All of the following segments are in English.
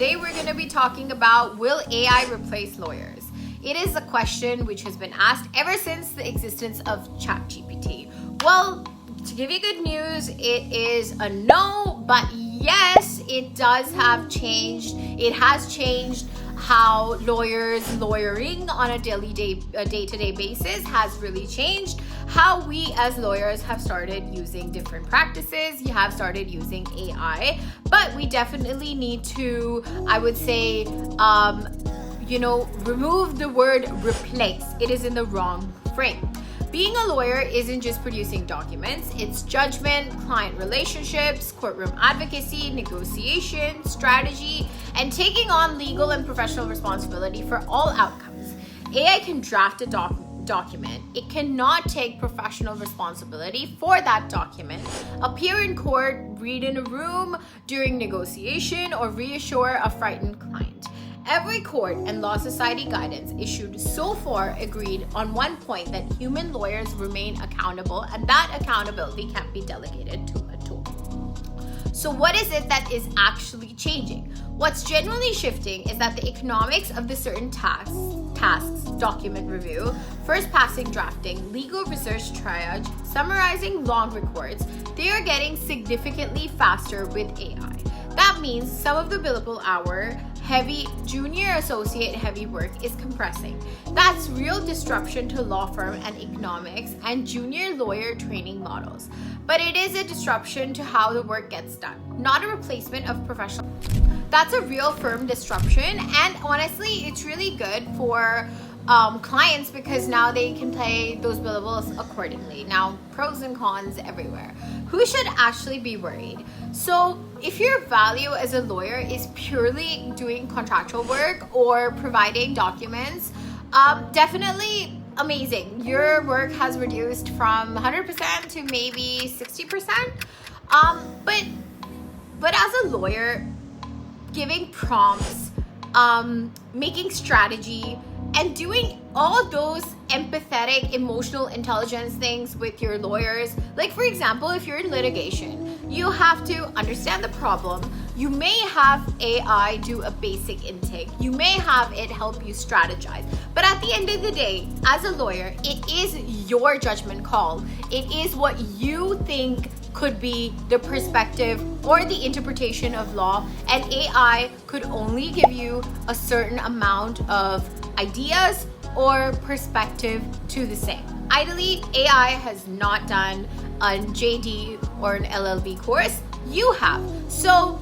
Today we're going to be talking about, will AI replace lawyers? It is a question which has been asked ever since the existence of ChatGPT. Well, to give you good news, it is a no, but yes, it does have changed. It has changed how lawyering on a day-to-day basis has really changed. How we as lawyers have started using different practices, you have started using AI, but we definitely need to, I would say, remove the word replace. It is in the wrong frame. Being a lawyer isn't just producing documents, it's judgment, client relationships, courtroom advocacy, negotiation, strategy, and taking on legal and professional responsibility for all outcomes. AI can draft a document. It cannot take professional responsibility for that document, appear in court, read in a room during negotiation, or reassure a frightened client. Every court and law society guidance issued so far agreed on one point, that human lawyers remain accountable, and that accountability can't be delegated to a tool. So what is it that is actually changing? What's generally shifting is that the economics of the certain tasks, document review, first passing drafting, legal research triage, summarizing long reports, they are getting significantly faster with AI. That means some of the billable hour heavy junior associate heavy work is compressing. That's real disruption to law firm and economics and junior lawyer training models. But it is a disruption to how the work gets done, not a replacement of professional. That's a real firm disruption, and honestly, it's really good for clients because now they can pay those billables accordingly. Now, pros and cons everywhere. Who should actually be worried? So if your value as a lawyer is purely doing contractual work or providing documents, definitely amazing. Your work has reduced from 100% to maybe 60%. But as a lawyer, giving prompts, making strategy, and doing all those empathetic, emotional intelligence things with your lawyers. Like, for example, if you're in litigation, you have to understand the problem. You may have AI do a basic intake. You may have it help you strategize. But at the end of the day, as a lawyer, it is your judgment call. It is what you think could be the perspective or the interpretation of law, and AI could only give you a certain amount of ideas or perspective to the same. Ideally, AI has not done a JD or an LLB course. You have. So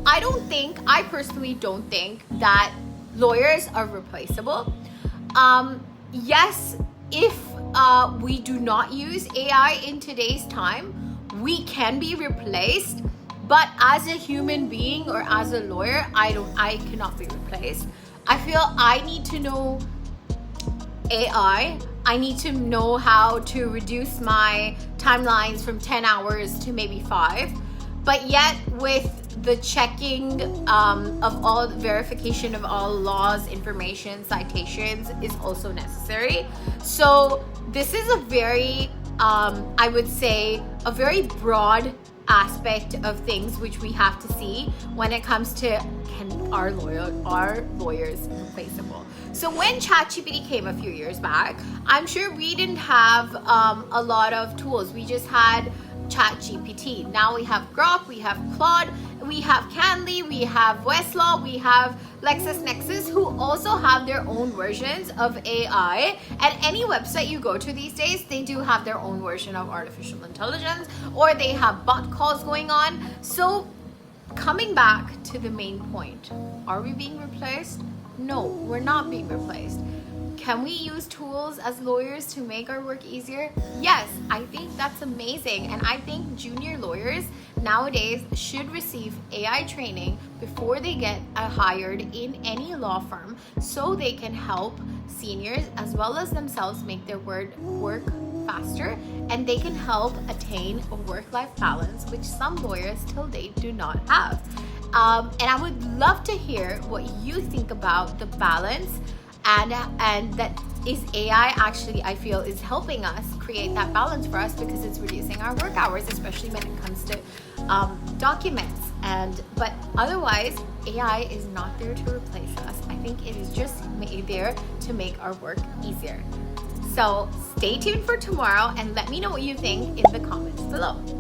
I personally don't think that lawyers are replaceable. Yes, if we do not use AI in today's time, we can be replaced, but as a human being or as a lawyer, I cannot be replaced. I feel I need to know AI. I need to know how to reduce my timelines from 10 hours to maybe 5. But yet with the checking of all verification of all laws, information, citations is also necessary. So this is a very, I would say, a very broad aspect of things which we have to see when it comes to are lawyers replaceable. So when ChatGPT came a few years back, I'm sure we didn't have a lot of tools. We just had ChatGPT. Now we have Grok, we have Claude, we have Canly, we have Westlaw, we have LexisNexis, who also have their own versions of AI. And any website you go to these days, they do have their own version of artificial intelligence, or they have bot calls going on. So coming back to the main point, are we being replaced? No, we're not being replaced. Can we use tools as lawyers to make our work easier? Yes, I think that's amazing. And I think junior lawyers nowadays should receive AI training before they get hired in any law firm, so they can help seniors as well as themselves make their work faster, and they can help attain a work-life balance, which some lawyers till date do not have. And I would love to hear what you think about the balance, and that is AI actually, I feel, is helping us create that balance for us, because it's reducing our work hours, especially when it comes to documents. But otherwise, AI is not there to replace us. I think it is just there to make our work easier. So stay tuned for tomorrow and let me know what you think in the comments below.